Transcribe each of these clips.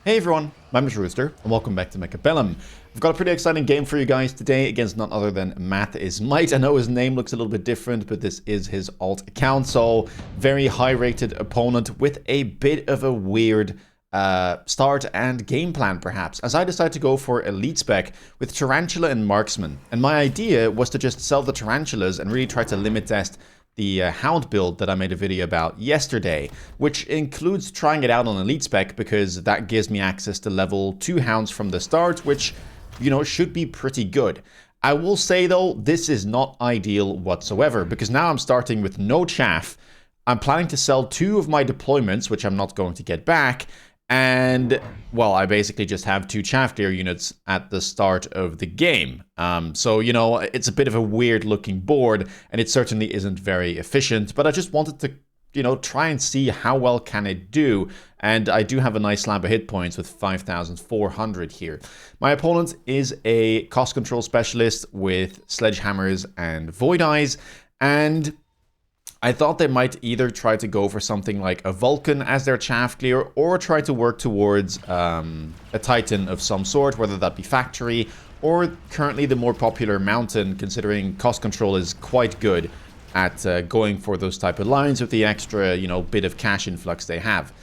Hey everyone, my name is Rooster, and welcome back to Mechabellum. I've got a pretty exciting game for you guys today against none other than Matt is Might. I know his name looks a little bit different, but this is his alt account, so very high-rated opponent with a bit of a weird start and game plan, perhaps, as I decided to go for Elite Spec with Tarantula and Marksman. And my idea was to just sell the Tarantulas and really try to limit test the Hound build that I made a video about yesterday, which includes trying it out on Elite Spec because that gives me access to level 2 Hounds from the start, which, you know, should be pretty good. I will say though, this is not ideal whatsoever because now I'm starting with no chaff. I'm planning to sell 2 of my deployments, which I'm not going to get back, and, well, I basically just have 2 chaff clear units at the start of the game. So, you know, it's a bit of a weird looking board, and it certainly isn't very efficient, but I just wanted to, you know, try and see how well can it do, and I do have a nice slab of hit points with 5,400 here. My opponent is a cost control specialist with sledgehammers and void eyes, and I thought they might either try to go for something like a Vulcan as their chaff clear, or try to work towards a Titan of some sort, whether that be Factory, or currently the more popular Mountain, considering cost control is quite good at going for those type of lines with the extra, you know, bit of cash influx they have.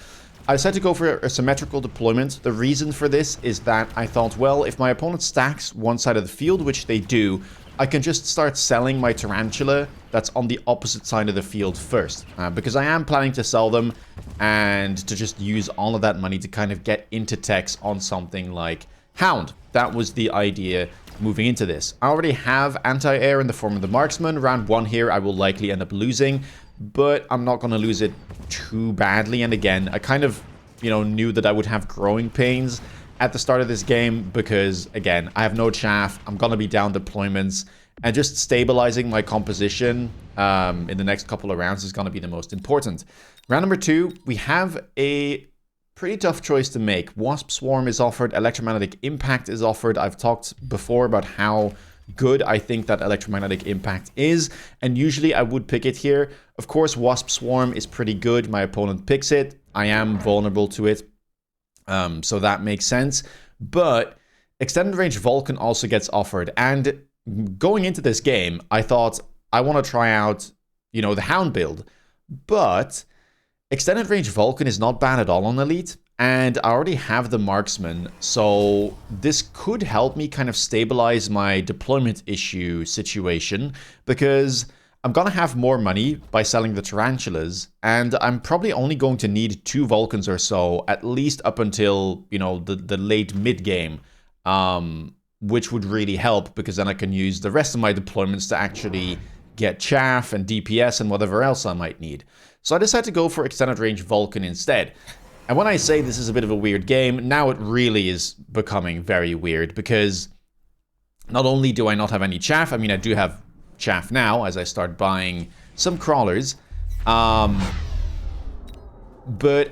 I decided to go for a symmetrical deployment. The reason for this is that I thought, well, if my opponent stacks one side of the field, which they do, I can just start selling my Tarantula that's on the opposite side of the field first. Because I am planning to sell them and to just use all of that money to kind of get into techs on something like Hound. That was the idea moving into this. I already have anti-air in the form of the Marksman. Round 1 here I will likely end up losing, but I'm not going to lose it too badly. And again, I kind of, you know, knew that I would have growing pains at the start of this game because, again, I have no chaff, I'm going to be down deployments, and just stabilizing my composition in the next couple of rounds is going to be the most important. Round number 2, we have a pretty tough choice to make. Wasp Swarm is offered, Electromagnetic Impact is offered. I've talked before about how good I think that Electromagnetic Impact is, and usually I would pick it here. Of course, Wasp Swarm is pretty good. My opponent picks it. I am vulnerable to it. So that makes sense. But Extended Range Vulcan also gets offered. And going into this game, I thought I want to try out, you know, the Hound build. But Extended Range Vulcan is not bad at all on Elite. And I already have the Marksman. So this could help me kind of stabilize my deployment issue situation. Because I'm going to have more money by selling the Tarantulas, and I'm probably only going to need 2 Vulcans or so, at least up until, you know, the late mid-game, which would really help, because then I can use the rest of my deployments to actually get chaff and DPS and whatever else I might need. So I decided to go for Extended Range Vulcan instead. And when I say this is a bit of a weird game, now it really is becoming very weird, because not only do I not have any chaff, I mean, I do have chaff now as I start buying some crawlers, but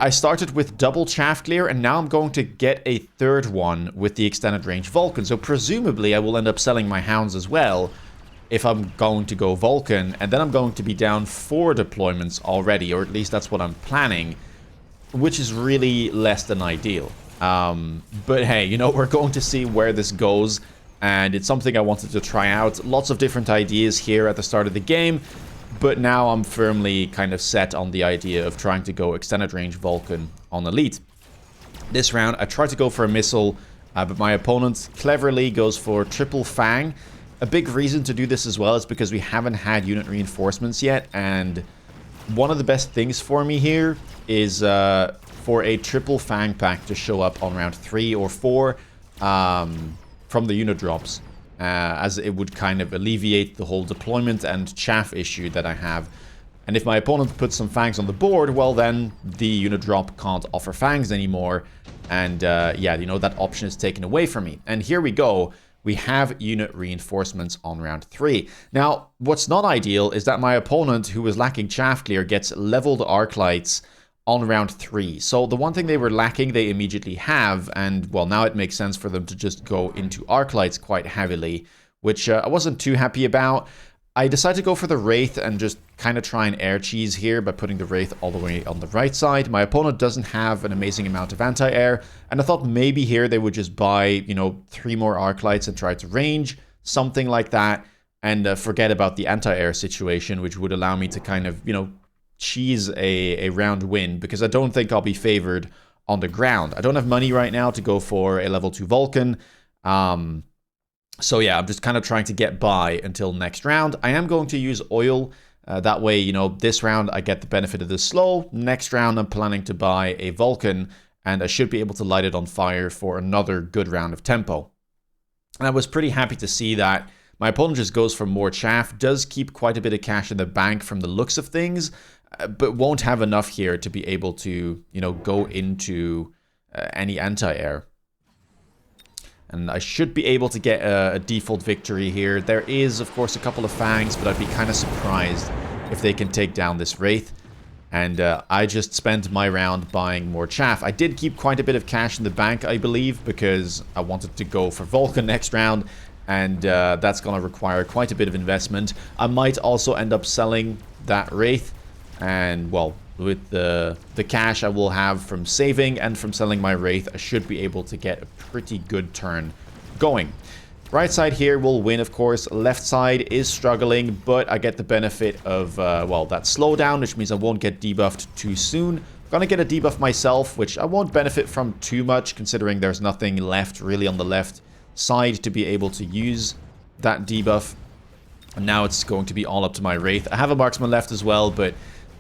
I started with double chaff clear, and now I'm going to get a third one with the Extended Range Vulcan. So presumably I will end up selling my Hounds as well if I'm going to go Vulcan, and then I'm going to be down 4 deployments already, or at least that's what I'm planning, which is really less than ideal. But hey, you know, we're going to see where this goes. And it's something I wanted to try out. Lots of different ideas here at the start of the game, but now I'm firmly kind of set on the idea of trying to go Extended Range Vulcan on Elite. This round, I tried to go for a missile, but my opponent cleverly goes for Triple Fang. A big reason to do this as well is because we haven't had unit reinforcements yet, and one of the best things for me here is for a Triple Fang pack to show up on round 3 or 4, from the unit drops, as it would kind of alleviate the whole deployment and chaff issue that I have. And if my opponent puts some fangs on the board, well then the unit drop can't offer fangs anymore, and yeah, you know, that option is taken away from me. And here we go, we have unit reinforcements on round 3. Now, what's not ideal is that my opponent, who was lacking chaff clear, gets leveled arc lights on round 3. So the one thing they were lacking, they immediately have, and well, now it makes sense for them to just go into arc lights quite heavily, which I wasn't too happy about. I decided to go for the Wraith and just kind of try and air cheese here by putting the Wraith all the way on the right side. My opponent doesn't have an amazing amount of anti-air, and I thought maybe here they would just buy, you know, 3 more arc lights and try to range, something like that, and forget about the anti-air situation, which would allow me to kind of, you know, cheese a round win, because I don't think I'll be favored on the ground. I don't have money right now to go for a level 2 Vulcan. So yeah, I'm just kind of trying to get by until next round. I am going to use oil. That way, you know, this round I get the benefit of the slow. Next round I'm planning to buy a Vulcan, and I should be able to light it on fire for another good round of tempo. And I was pretty happy to see that. My opponent just goes for more chaff, does keep quite a bit of cash in the bank from the looks of things, but won't have enough here to be able to, you know, go into any anti-air. And I should be able to get a default victory here. There is, of course, a couple of fangs, but I'd be kind of surprised if they can take down this Wraith. And I just spent my round buying more chaff. I did keep quite a bit of cash in the bank, I believe, because I wanted to go for Vulcan next round. And that's going to require quite a bit of investment. I might also end up selling that Wraith. And, well, with the cash I will have from saving and from selling my Wraith, I should be able to get a pretty good turn going. Right side here will win, of course. Left side is struggling, but I get the benefit of, well, that slowdown, which means I won't get debuffed too soon. I'm gonna get a debuff myself, which I won't benefit from too much, considering there's nothing left really on the left side to be able to use that debuff. And now it's going to be all up to my Wraith. I have a marksman left as well, but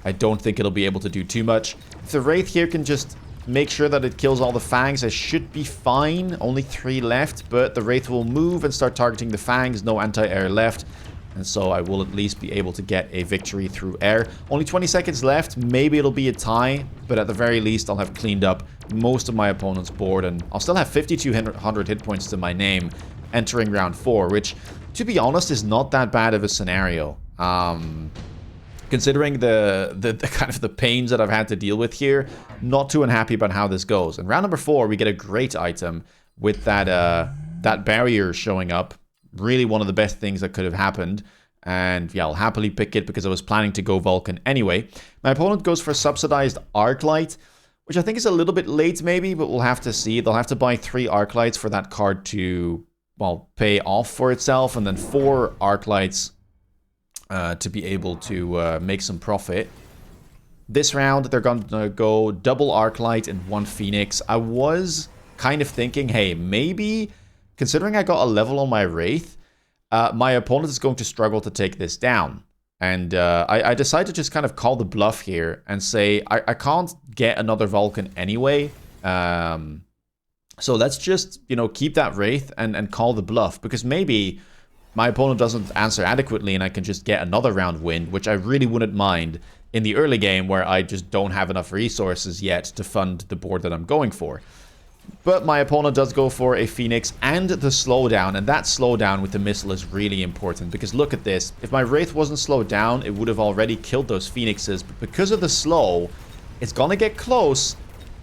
I don't think it'll be able to do too much. If the Wraith here can just make sure that it kills all the fangs, I should be fine. Only 3 left, but the Wraith will move and start targeting the fangs. No anti-air left. And so I will at least be able to get a victory through air. Only 20 seconds left. Maybe it'll be a tie, but at the very least I'll have cleaned up most of my opponent's board, and I'll still have 5,200 hit points to my name entering round 4, which, to be honest, is not that bad of a scenario. Considering the kind of the pains that I've had to deal with here, not too unhappy about how this goes. In round number 4, we get a great item with that that barrier showing up. Really one of the best things that could have happened. And yeah, I'll happily pick it because I was planning to go Vulcan anyway. My opponent goes for subsidized arc light, which I think is a little bit late maybe, but we'll have to see. They'll have to buy 3 arc lights for that card to, well, pay off for itself, and then 4 arc lights to be able to make some profit. This round, they're going to go double arc light and 1 Phoenix. I was kind of thinking, hey, maybe, considering I got a level on my Wraith, my opponent is going to struggle to take this down. And I decided to just kind of call the bluff here and say, I can't get another Vulcan anyway. So let's just, you know, keep that Wraith and call the bluff, because maybe my opponent doesn't answer adequately and I can just get another round win, which I really wouldn't mind in the early game where I just don't have enough resources yet to fund the board that I'm going for. But my opponent does go for a Phoenix and the slowdown, and that slowdown with the missile is really important, because look at this. If my Wraith wasn't slowed down, it would have already killed those Phoenixes, but because of the slow, it's gonna get close,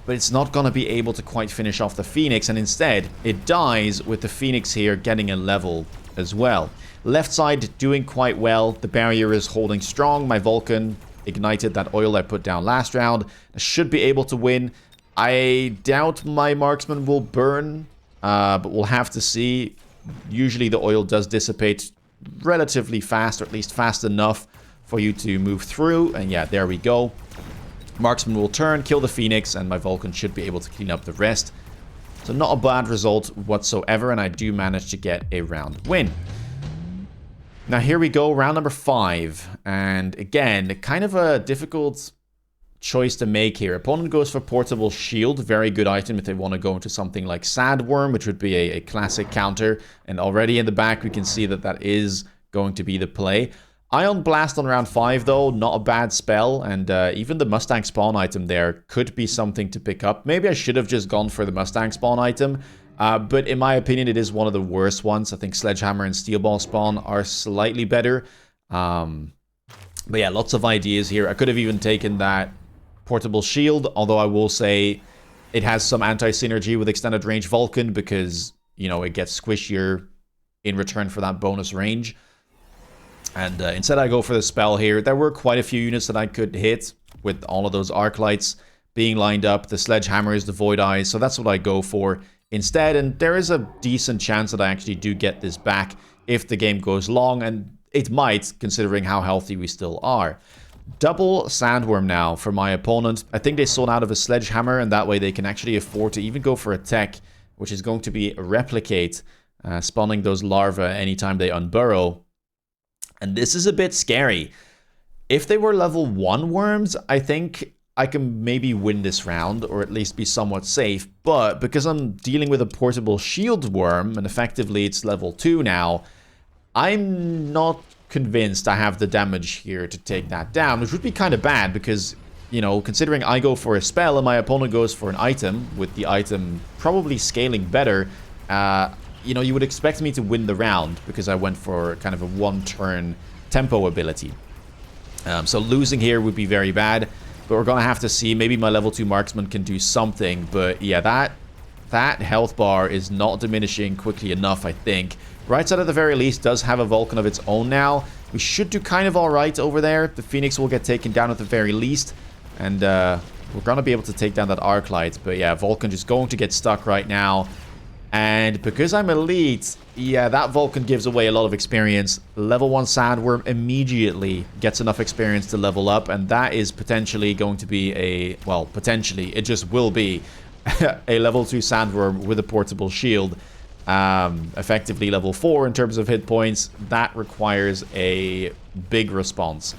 but it's not gonna be able to quite finish off the Phoenix, and instead, it dies with the Phoenix here getting a level as well. Left side doing quite well. The barrier is holding strong. My Vulcan ignited that oil I put down last round. I should be able to win. I doubt my marksman will burn, but we'll have to see. Usually the oil does dissipate relatively fast, or at least fast enough for you to move through. And yeah, there we go. Marksman will turn, kill the Phoenix, and my Vulcan should be able to clean up the rest. So not a bad result whatsoever, and I do manage to get a round win. Now here we go, round number 5. And again, kind of a difficult choice to make here. Opponent goes for portable shield, very good item if they want to go into something like sandworm, which would be a classic counter. And already in the back we can see that that is going to be the play. Ion Blast on round 5 though, not a bad spell, and even the Mustang spawn item there could be something to pick up. Maybe I should have just gone for the Mustang spawn item, but in my opinion it is one of the worst ones. I think Sledgehammer and Steel Ball spawn are slightly better. But yeah, lots of ideas here. I could have even taken that portable shield, although I will say it has some anti-synergy with extended range Vulcan because, you know, it gets squishier in return for that bonus range. And instead I go for the spell here. There were quite a few units that I could hit with all of those arc lights being lined up, the sledgehammers, the void eyes, so that's what I go for instead. And there is a decent chance that I actually do get this back if the game goes long, and it might, considering how healthy we still are. Double sandworm now for my opponent. I think they sold out of a sledgehammer, and that way they can actually afford to even go for a tech, which is going to be replicate, spawning those larvae anytime they unburrow. And this is a bit scary. If they were level 1 worms, I think I can maybe win this round, or at least be somewhat safe. But because I'm dealing with a portable shield worm, and effectively it's level 2 now, I'm not convinced I have the damage here to take that down, which would be kind of bad because, you know, considering I go for a spell and my opponent goes for an item, with the item probably scaling better, you know, you would expect me to win the round because I went for kind of a one-turn tempo ability. So losing here would be very bad, but we're going to have to see. Maybe my level 2 marksman can do something, but yeah, that health bar is not diminishing quickly enough, I think. Right side at the very least does have a Vulcan of its own now. We should do kind of alright over there. The Phoenix will get taken down at the very least, and we're going to be able to take down that arc light. But yeah, Vulcan just going to get stuck right now. And because I'm elite, yeah, that Vulcan gives away a lot of experience. Level 1 Sandworm immediately gets enough experience to level up, and that is potentially going to be a, well, potentially, it just will be a level 2 Sandworm with a portable shield. Effectively level 4 in terms of hit points. That requires a big response.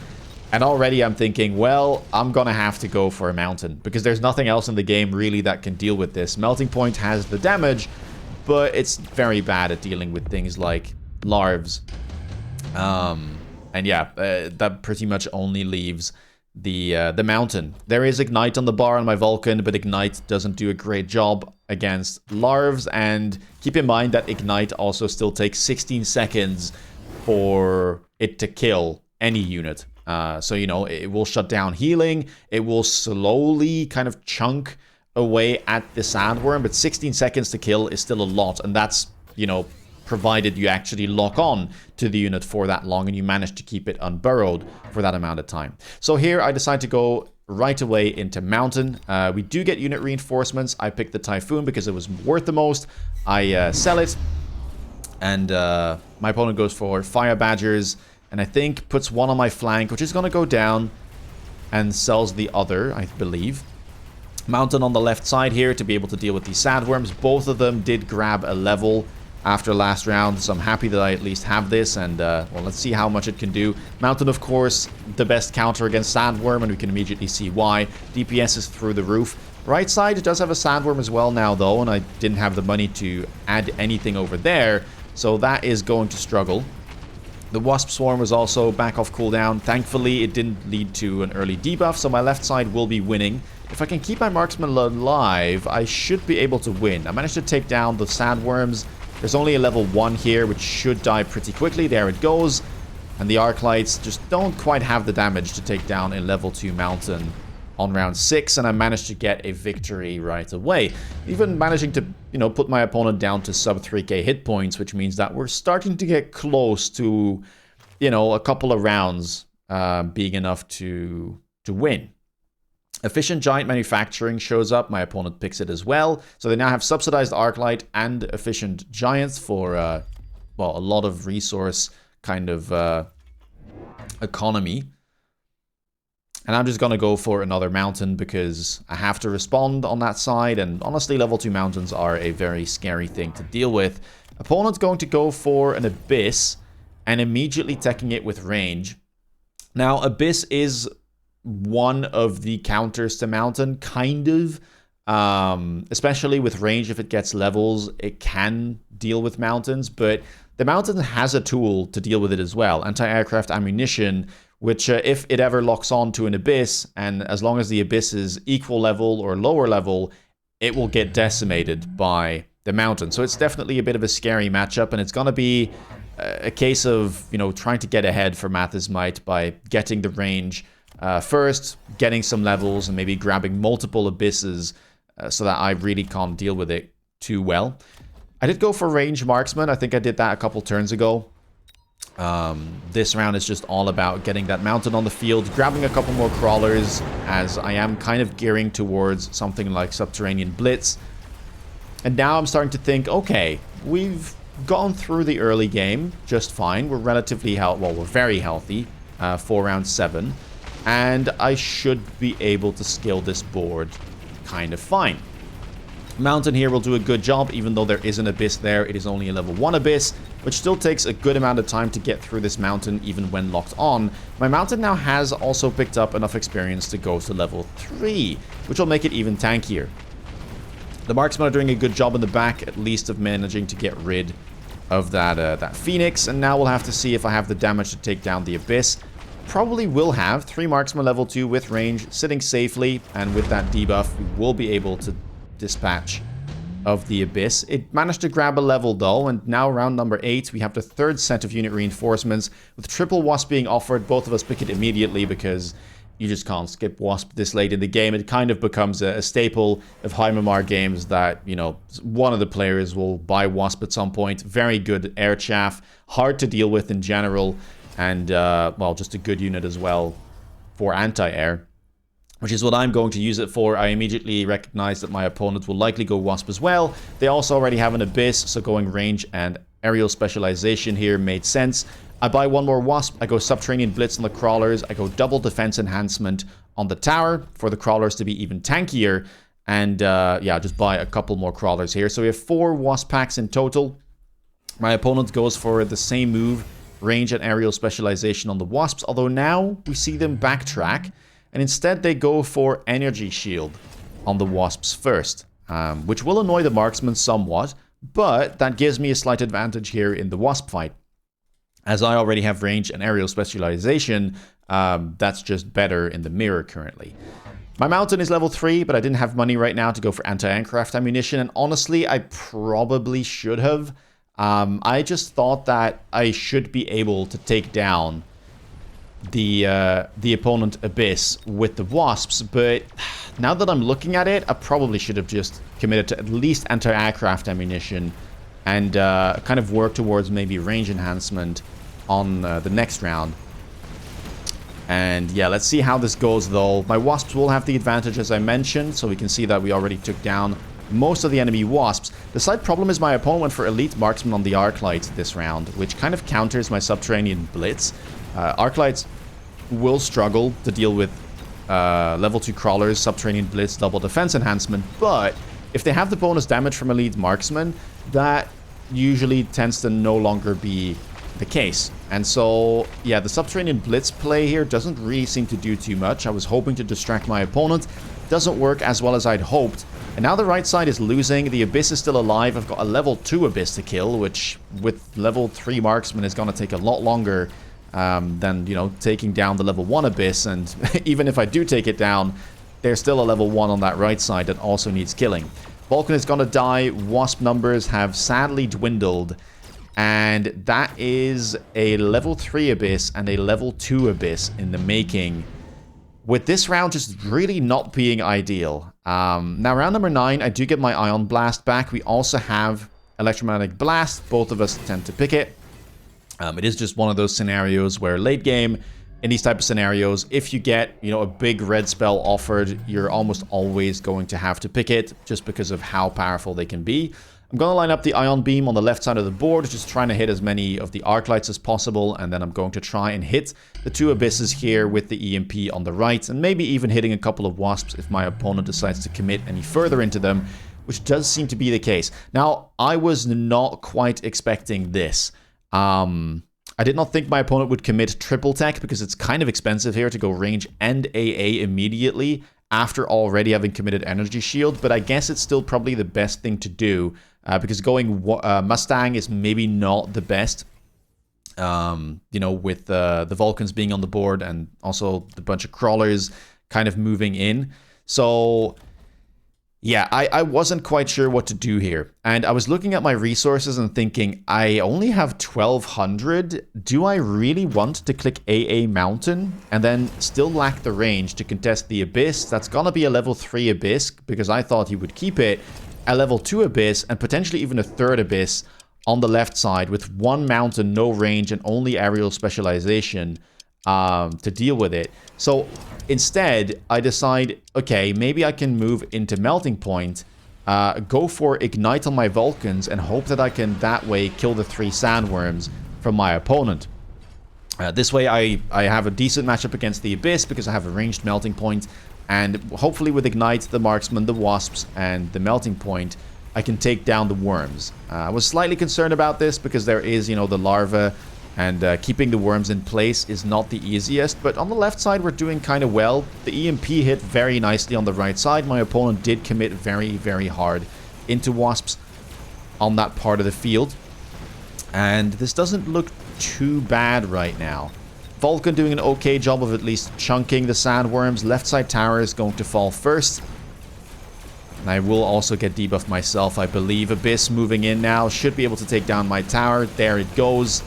And already I'm thinking, well, I'm gonna have to go for a mountain, because there's nothing else in the game really that can deal with this. Melting Point has the damage, but it's very bad at dealing with things like larves. And yeah, that pretty much only leaves the mountain. There is Ignite on the bar on my Vulcan, but Ignite doesn't do a great job against larves. And keep in mind that Ignite also still takes 16 seconds for it to kill any unit. So, you know, it will shut down healing. It will slowly kind of chunk away at the sandworm, but 16 seconds to kill is still a lot, and that's, you know, provided you actually lock on to the unit for that long and you manage to keep it unburrowed for that amount of time. So here I decide to go right away into mountain. We do get unit reinforcements. I picked the Typhoon because it was worth the most. I sell it, and my opponent goes for Fire Badgers, and I think puts one on my flank, which is going to go down, and sells the other, I believe. Mountain on the left side here to be able to deal with these sandworms. Both of them did grab a level after last round, so I'm happy that I at least have this, and well, let's see how much it can do. Mountain, of course, the best counter against sandworm, and we can immediately see why. DPS is through the roof. Right side does have a sandworm as well now, though, and I didn't have the money to add anything over there, so that is going to struggle. The Wasp Swarm was also back off cooldown. Thankfully, it didn't lead to an early debuff, so my left side will be winning. If I can keep my marksman alive, I should be able to win. I managed to take down the sandworms. There's only a level 1 here, which should die pretty quickly. There it goes. And the arc lights just don't quite have the damage to take down a level 2 mountain on round 6, and I managed to get a victory right away. Even managing to, you know, put my opponent down to sub 3k hit points, which means that we're starting to get close to, you know, a couple of rounds being enough to win. Efficient Giant Manufacturing shows up. My opponent picks it as well. So they now have subsidized Arclight and Efficient Giants for, well, a lot of resource kind of economy. And I'm just going to go for another mountain because I have to respond on that side. And honestly, level 2 mountains are a very scary thing to deal with. Opponent's going to go for an Abyss and immediately teching it with range. Now, Abyss is one of the counters to mountain, kind of. Especially with range, if it gets levels, it can deal with mountains. But the mountain has a tool to deal with it as well. Anti-aircraft ammunition, which if it ever locks on to an Abyss, and as long as the Abyss is equal level or lower level, it will get decimated by the mountain. So it's definitely a bit of a scary matchup, and it's going to be a case of, you know, trying to get ahead for Math's Might by getting the range first, getting some levels, and maybe grabbing multiple Abysses so that I really can't deal with it too well. I did go for range marksman. I think I did that a couple turns ago. This round is just all about getting that mountain on the field, grabbing a couple more crawlers, as I am kind of gearing towards something like Subterranean Blitz. And now I'm starting to think, okay, we've gone through the early game just fine. We're relatively healthy, well, we're very healthy for round 7. And I should be able to scale this board kind of fine. Mountain here will do a good job, even though there is an abyss there. It is only a level 1 abyss, which still takes a good amount of time to get through this mountain, even when locked on. My mountain now has also picked up enough experience to go to level 3, which will make it even tankier. The marksmen are doing a good job in the back, at least of managing to get rid of that Phoenix, and now we'll have to see if I have the damage to take down the abyss. Probably will have 3 marksmen level 2 with range, sitting safely, and with that debuff, we will be able to dispatch of the abyss. It managed to grab a level though, and now round number 8 we have the 3rd set of unit reinforcements with triple wasp being offered. Both of us pick it immediately because you just can't skip wasp this late in the game. It kind of becomes a staple of high MMR games that, you know, one of the players will buy wasp at some point. Very good air chaff, hard to deal with in general, and well, just a good unit as well for anti-air, which is what I'm going to use it for. I immediately recognize that my opponent will likely go wasp as well. They also already have an abyss, so going range and aerial specialization here made sense. I buy 1 more wasp, I go subterranean blitz on the crawlers, I go double defense enhancement on the tower for the crawlers to be even tankier, and yeah, just buy a couple more crawlers here. So we have 4 wasp packs in total. My opponent goes for the same move, range and aerial specialization on the wasps, although now we see them backtrack. And instead they go for energy shield on the wasps first, which will annoy the marksman somewhat, but that gives me a slight advantage here in the wasp fight. As I already have range and aerial specialization, that's just better in the mirror currently. My mountain is level 3, but I didn't have money right now to go for anti-aircraft ammunition, and honestly, I probably should have. I just thought that I should be able to take down the opponent abyss with the wasps, but now that I'm looking at it, I probably should have just committed to at least anti-aircraft ammunition and kind of work towards maybe range enhancement on the next round. And yeah, let's see how this goes though. My wasps will have the advantage, as I mentioned, so we can see that we already took down most of the enemy wasps. The slight problem is my opponent went for elite marksman on the arclight this round, which kind of counters my subterranean blitz. Arclights will struggle to deal with level 2 crawlers, subterranean blitz, double defense enhancement, but if they have the bonus damage from elite marksman, that usually tends to no longer be the case. And so, yeah, the subterranean blitz play here doesn't really seem to do too much. I was hoping to distract my opponent. Doesn't work as well as I'd hoped. And now the right side is losing. The abyss is still alive. I've got a level 2 abyss to kill, which with level 3 marksman is going to take a lot longer than, you know, taking down the level 1 abyss. And even if I do take it down, there's still a level 1 on that right side that also needs killing. Vulcan is going to die. Wasp numbers have sadly dwindled. And that is a level 3 abyss and a level 2 abyss in the making, with this round just really not being ideal. Now, round number 9, I do get my Ion Blast back. We also have Electromagnetic Blast. Both of us tend to pick it. It is just one of those scenarios where late game, in these type of scenarios, if you get, you know, a big red spell offered, you're almost always going to have to pick it, just because of how powerful they can be. I'm going to line up the Ion Beam on the left side of the board, just trying to hit as many of the Arclights as possible, and then I'm going to try and hit the 2 Abysses here with the EMP on the right, and maybe even hitting a couple of Wasps if my opponent decides to commit any further into them, which does seem to be the case. Now, I was not quite expecting this. I did not think my opponent would commit triple tech, because it's kind of expensive here to go range and AA immediately after already having committed energy shield, but I guess it's still probably the best thing to do, because going Mustang is maybe not the best, you know, with the Vulcans being on the board and also the bunch of crawlers kind of moving in. So yeah, I wasn't quite sure what to do here. And I was looking at my resources and thinking, I only have 1200. Do I really want to click AA Mountain and then still lack the range to contest the Abyss? That's gonna be a level 3 Abyss, because I thought he would keep it. A level 2 Abyss, and potentially even a 3rd Abyss on the left side with one mountain, no range, and only aerial specialization to deal with it. So instead, I decide, okay, maybe I can move into Melting Point, go for Ignite on my Vulcans, and hope that I can that way kill the 3 sandworms from my opponent. This way I have a decent matchup against the Abyss because I have a ranged Melting Point, and hopefully with Ignite, the Marksman, the Wasps, and the Melting Point, I can take down the worms. I was slightly concerned about this because there is, you know, the larva, and keeping the worms in place is not the easiest, but on the left side we're doing kind of well. The EMP hit very nicely on the right side. My opponent did commit very, very hard into wasps on that part of the field, and this doesn't look too bad right now. Vulcan doing an okay job of at least chunking the sandworms. Left side tower is going to fall first. And I will also get debuffed myself, I believe. Abyss moving in now. Should be able to take down my tower. There it goes.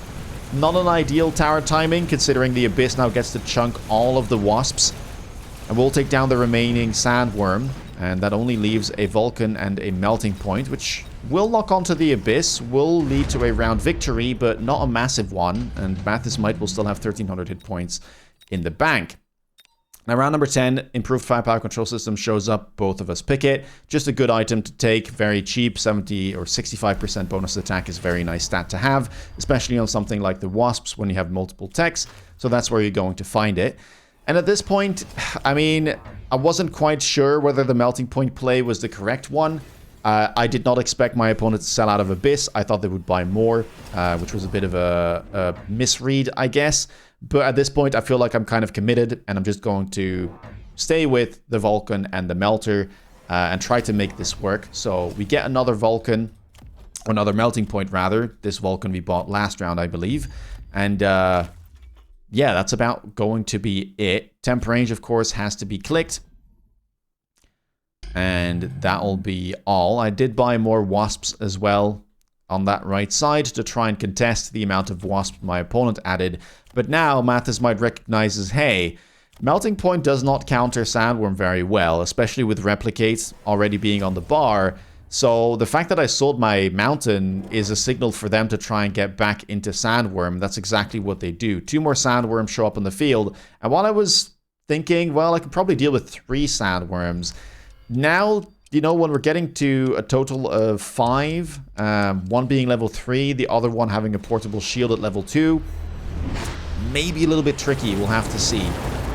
Not an ideal tower timing, considering the Abyss now gets to chunk all of the wasps. And we'll take down the remaining sandworm. And that only leaves a Vulcan and a Melting Point, which will lock onto the Abyss. Will lead to a round victory, but not a massive one. And Mathis Might will still have 1300 hit points in the bank. Now, round number 10, improved firepower control system shows up. Both of us pick it. Just a good item to take. Very cheap. 70 or 65% bonus attack is a very nice stat to have, especially on something like the Wasps when you have multiple techs. So that's where you're going to find it. And at this point, I mean, I wasn't quite sure whether the Melting Point play was the correct one. I did not expect my opponent to sell out of Abyss. I thought they would buy more, which was a bit of a misread, I guess. But at this point, I feel like I'm kind of committed, and I'm just going to stay with the Vulcan and the Melter and try to make this work. So we get another Vulcan, or another Melting Point, rather. This Vulcan we bought last round, I believe. And yeah, that's about going to be it. Temp range, of course, has to be clicked. And that'll be all. I did buy more Wasps as well on that right side to try and contest the amount of Wasps my opponent added. But now Mathis Might recognizes, hey, Melting Point does not counter Sandworm very well, especially with Replicates already being on the bar. So the fact that I sold my Mountain is a signal for them to try and get back into Sandworm. That's exactly what they do. 2 more Sandworms show up on the field. And while I was thinking, well, I could probably deal with 3 Sandworms, now, you know, when we're getting to a total of 5, one being level 3, the other one having a portable shield at level 2, maybe a little bit tricky, we'll have to see.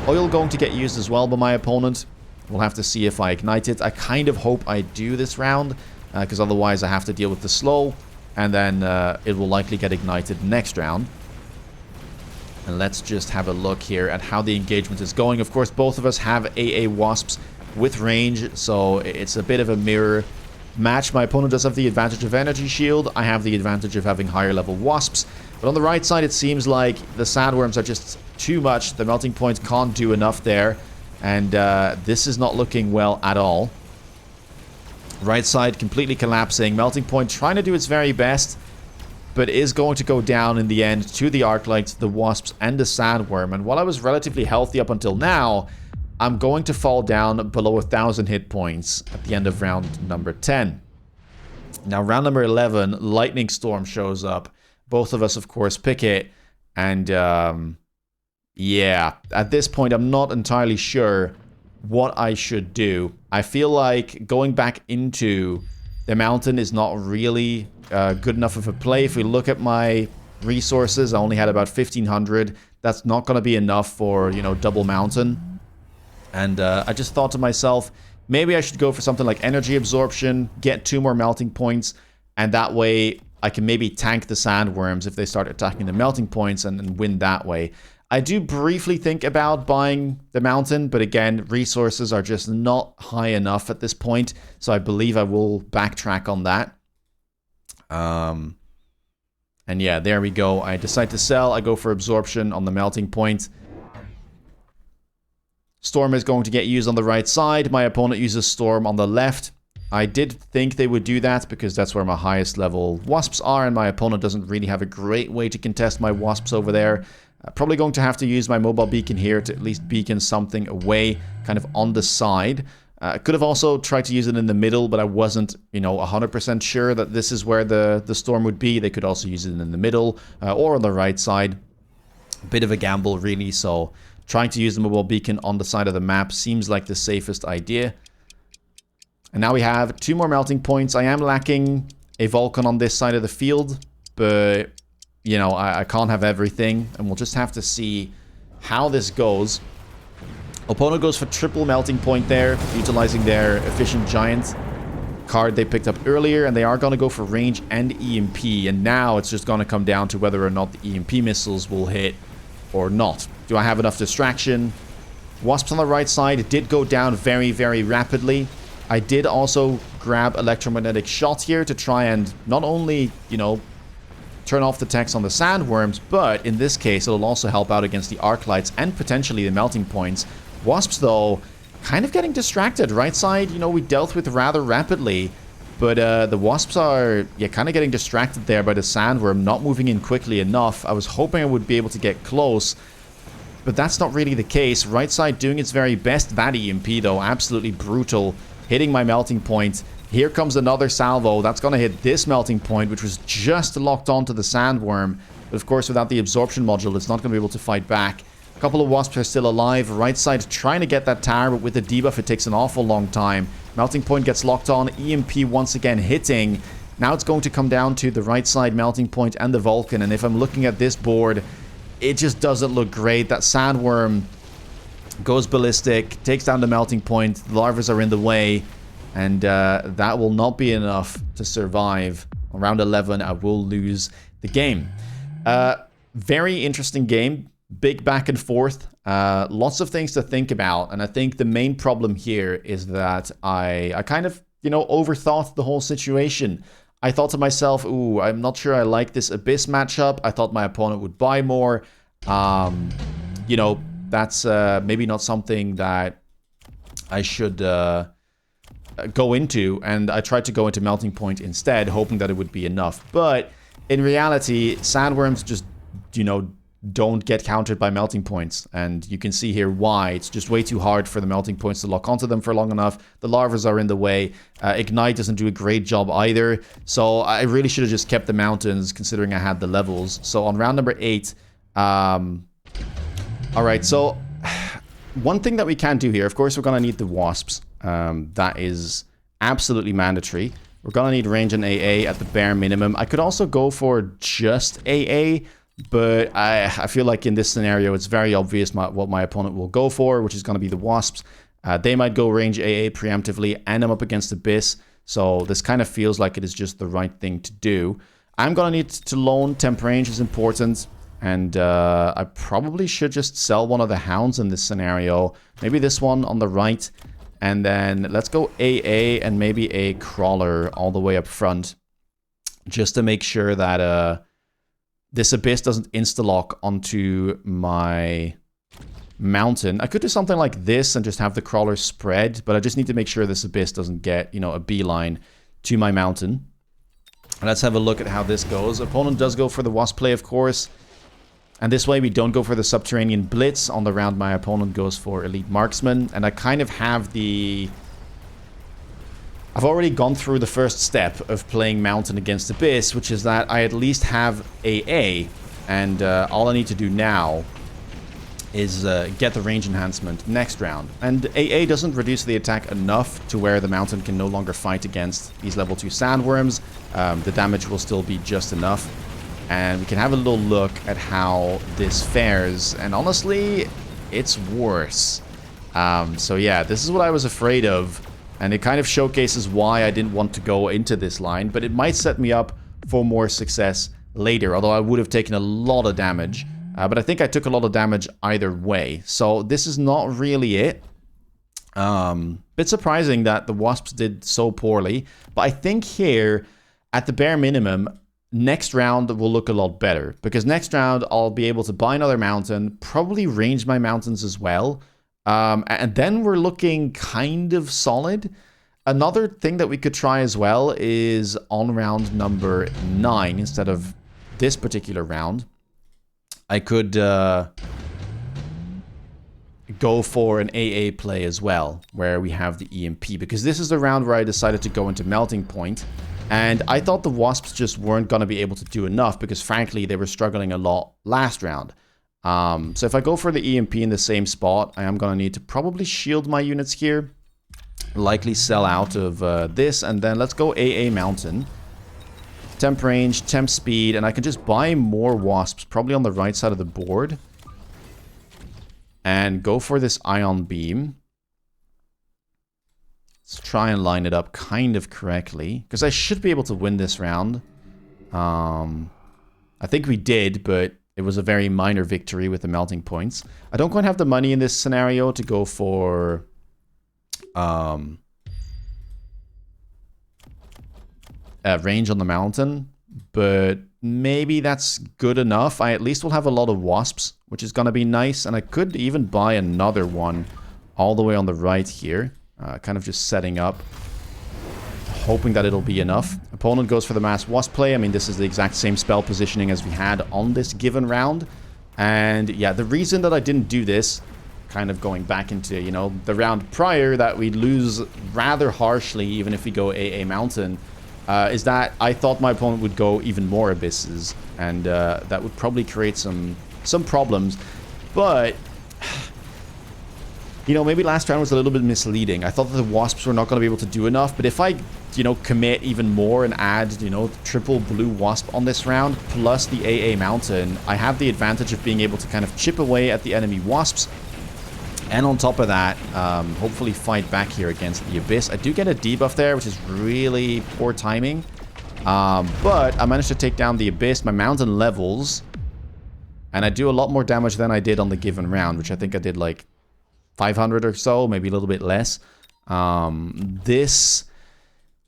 Oil going to get used as well by my opponent. We'll have to see if I ignite it. I kind of hope I do this round, because otherwise I have to deal with the slow, and then it will likely get ignited next round. And let's just have a look here at how the engagement is going. Of course, both of us have AA Wasps with range, so it's a bit of a mirror match. My opponent does have the advantage of energy shield. I have the advantage of having higher level wasps. But on the right side, it seems like the sandworms are just too much. The Melting Point can't do enough there. And this is not looking well at all. Right side completely collapsing. Melting Point trying to do its very best, but is going to go down in the end to the Arclight, the Wasps, and the Sandworm. And while I was relatively healthy up until now, I'm going to fall down below 1,000 hit points at the end of round number 10. Now, round number 11, Lightning Storm shows up. Both of us, of course, pick it. And, yeah, at this point, I'm not entirely sure what I should do. I feel like going back into the mountain is not really good enough of a play. If we look at my resources, I only had about 1,500. That's not going to be enough for, you know, double mountain. And I just thought to myself, maybe I should go for something like energy absorption, get 2 more melting points, and that way I can maybe tank the sandworms if they start attacking the melting points and win that way. I do briefly think about buying the mountain, but again, resources are just not high enough at this point, so I believe I will backtrack on that. And yeah, there we go. I decide to sell. I go for absorption on the melting point. Storm is going to get used on the right side. My opponent uses Storm on the left. I did think they would do that because that's where my highest level Wasps are, and my opponent doesn't really have a great way to contest my Wasps over there. Probably going to have to use my mobile beacon here to at least beacon something away, kind of on the side. I could have also tried to use it in the middle, but I wasn't, 100% sure that this is where the storm would be. They could also use it in the middle or on the right side. Bit of a gamble, really, so trying to use the mobile beacon on the side of the map seems like the safest idea. And now we have 2 more melting points. I am lacking a Vulcan on this side of the field, but, I can't have everything, and we'll just have to see how this goes. Opponent goes for triple melting point there, utilizing their efficient giant card they picked up earlier, and they are going to go for range and EMP, and now it's just going to come down to whether or not the EMP missiles will hit or not. Do I have enough distraction? Wasps on the right side did go down very, very rapidly. I did also grab electromagnetic shot here to try and not only, turn off the techs on the sandworms, but in this case it'll also help out against the arc lights and potentially the melting points. Wasps, though, kind of getting distracted. Right side, we dealt with rather rapidly, but the Wasps are, kind of getting distracted there by the sandworm, not moving in quickly enough. I was hoping I would be able to get close, but that's not really the case. Right side doing its very best. That EMP, though, absolutely brutal, hitting my melting point. Here comes another salvo. That's going to hit this melting point, which was just locked onto the sandworm. But of course, without the absorption module, it's not going to be able to fight back. A couple of Wasps are still alive. Right side trying to get that tower, but with the debuff, it takes an awful long time. Melting point gets locked on. EMP once again hitting. Now it's going to come down to the right side melting point and the Vulcan. And if I'm looking at this board, it just doesn't look great. That sandworm goes ballistic, takes down the melting point. The larvas are in the way. And that will not be enough to survive. On round 11, I will lose the game. Very interesting game. Big back and forth. Lots of things to think about. And I think the main problem here is that I kind of, overthought the whole situation. I thought to myself, ooh, I'm not sure I like this Abyss matchup. I thought my opponent would buy more. That's maybe not something that I should... go into, and I tried to go into melting point instead, hoping that it would be enough. But in reality, sandworms just, don't get countered by melting points, and you can see here why. It's just way too hard for the melting points to lock onto them for long enough. The larvas are in the way. Ignite doesn't do a great job either, so I really should have just kept the mountains, considering I had the levels. So on round number 8, alright, so one thing that we can do here, of course, we're going to need the Wasps. That is absolutely mandatory. We're going to need range and AA at the bare minimum. I could also go for just AA, but I feel like in this scenario, it's very obvious what my opponent will go for, which is going to be the Wasps. They might go range AA preemptively, and I'm up against Abyss, so this kind of feels like it is just the right thing to do. I'm going to need to loan. Temp range is important, and I probably should just sell one of the Hounds in this scenario. Maybe this one on the right. And then let's go AA and maybe a Crawler all the way up front, just to make sure that this Abyss doesn't insta-lock onto my mountain. I could do something like this and just have the Crawler spread, but I just need to make sure this Abyss doesn't get, a beeline to my mountain. And let's have a look at how this goes. Opponent does go for the Wasp play, of course. And this way we don't go for the Subterranean Blitz. On the round, my opponent goes for Elite Marksman. And I kind of have the... I've already gone through the first step of playing Mountain against Abyss, which is that I at least have AA. And all I need to do now is get the range enhancement next round. And AA doesn't reduce the attack enough to where the Mountain can no longer fight against these level 2 sandworms. The damage will still be just enough. And we can have a little look at how this fares. And honestly, it's worse. So yeah, this is what I was afraid of. And it kind of showcases why I didn't want to go into this line. But it might set me up for more success later. Although I would have taken a lot of damage. But I think I took a lot of damage either way. So this is not really it. Bit surprising that the Wasps did so poorly. But I think here, at the bare minimum... next round will look a lot better, because next round I'll be able to buy another mountain, probably range my mountains as well, and then we're looking kind of solid. Another thing that we could try as well is on round number 9, instead of this particular round, I could go for an AA play as well, where we have the EMP, because this is the round where I decided to go into melting point, and I thought the wasps just weren't going to be able to do enough, because frankly they were struggling a lot last round. So if I go for the EMP in the same spot, I am going to need to probably shield my units here, likely sell out of this, and then let's go AA mountain. Temp range, temp speed, and I can just buy more wasps, probably on the right side of the board. And go for this ion beam. Let's try and line it up kind of correctly, because I should be able to win this round. I think we did, but it was a very minor victory with the melting points. I don't quite have the money in this scenario to go for... range on the mountain, but maybe that's good enough. I at least will have a lot of wasps, which is going to be nice, and I could even buy another one all the way on the right here, kind of just setting up, hoping that it'll be enough. Opponent goes for the mass wasp play. I mean, this is the exact same spell positioning as we had on this given round, and yeah, the reason that I didn't do this, kind of going back into, you know, the round prior that we lose rather harshly even if we go AA mountain, is that I thought my opponent would go even more abysses, and that would probably create some problems. But, you know, maybe last round was a little bit misleading. I thought that the wasps were not going to be able to do enough, but if I, you know, commit even more and add, you know, triple blue wasp on this round, plus the AA mountain, I have the advantage of being able to kind of chip away at the enemy wasps. And on top of that, hopefully fight back here against the Abyss. I do get a debuff there, which is really poor timing. But I managed to take down the Abyss. My mountain levels. And I do a lot more damage than I did on the given round, which I think I did like 500 or so, maybe a little bit less. This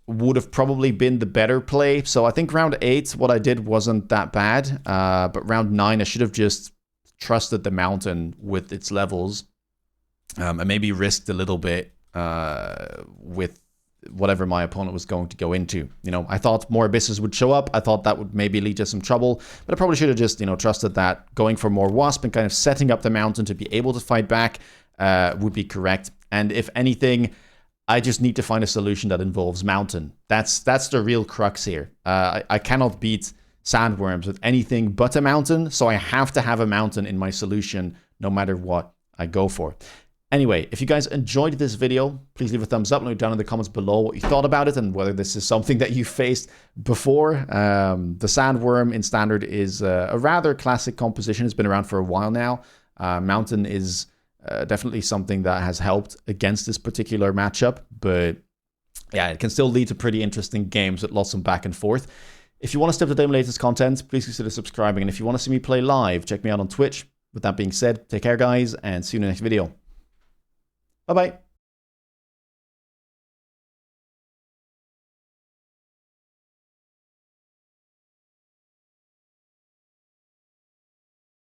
would have probably been the better play. So I think round 8, what I did wasn't that bad. But round 9, I should have just trusted the mountain with its levels. And maybe risked a little bit with whatever my opponent was going to go into. You know, I thought more abysses would show up. I thought that would maybe lead to some trouble. But I probably should have just, you know, trusted that going for more wasp and kind of setting up the mountain to be able to fight back would be correct. And if anything, I just need to find a solution that involves mountain. That's the real crux here. I cannot beat sandworms with anything but a mountain. So I have to have a mountain in my solution no matter what I go for. Anyway, if you guys enjoyed this video, please leave a thumbs up. Let me know down in the comments below what you thought about it and whether this is something that you faced before. The sandworm in standard is a rather classic composition. It's been around for a while now. Mountain is definitely something that has helped against this particular matchup, but yeah, it can still lead to pretty interesting games with lots of back and forth. If you want to stay up to date on the latest content, please consider subscribing. And if you want to see me play live, check me out on Twitch. With that being said, take care, guys, and see you in the next video. Bye-bye.